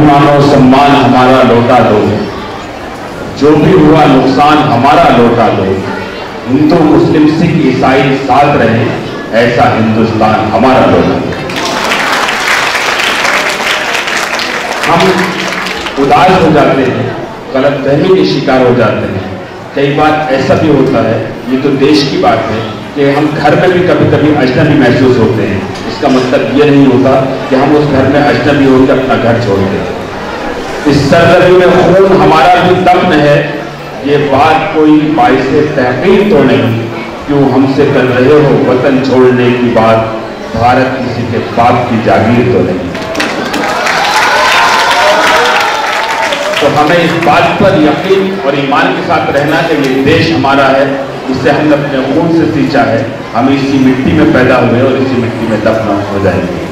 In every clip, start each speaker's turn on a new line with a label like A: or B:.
A: मानो सम्मान हमारा लौटा दो, जो भी हुआ नुकसान हमारा लौटा दो। हिंदू मुस्लिम सिख ईसाई साथ रहे, ऐसा हिंदुस्तान हमारा लौटा दो। हम उदास हो जाते हैं, गलतफहमी के शिकार हो जाते हैं। कई बार ऐसा भी होता है, ये तो देश की बात है, कि हम घर में भी कभी कभी अजनबी महसूस होते हैं। इसका मतलब ये नहीं होता कि हम उस घर में अजनबी होकर अपना घर छोड़ दें। इस सरजमी में खून हमारा भी दफन है, ये बात कोई बाइसे तहकीर तो नहीं। क्यों हमसे कर रहे हो वतन छोड़ने की बात, भारत किसी के बाप की जागीर तो नहीं। तो हमें इस बात पर यकीन और ईमान के साथ रहना कि ये देश हमारा है, इससे हमने अपने खून से सींचा है। हम इसी मिट्टी में पैदा हुए और इसी मिट्टी में दफन हो जाएंगे।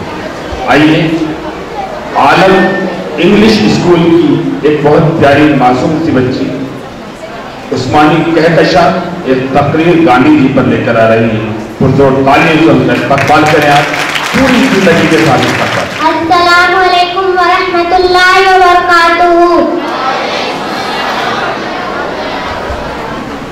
A: आइए, आलम इंग्लिश स्कूल की एक बहुत प्यारी मासूम सी बच्ची उस्मानी कहकशा एक तकरीर गांधी जी पर लेकर आ रही है। पुरजोर तालियों से उनका इस्तकबाल करें आप पूरी जिंदगी के साथ इस्तकबाल।
B: अस्सलामु अलैकुम व रहमतुल्लाहि व बरकातुहू।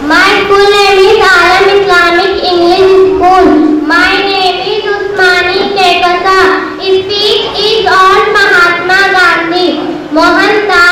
B: My school name is Alam Islamic English School. My name is Usmani Kekasa. Speech is on Mahatma Gandhi, Mohandas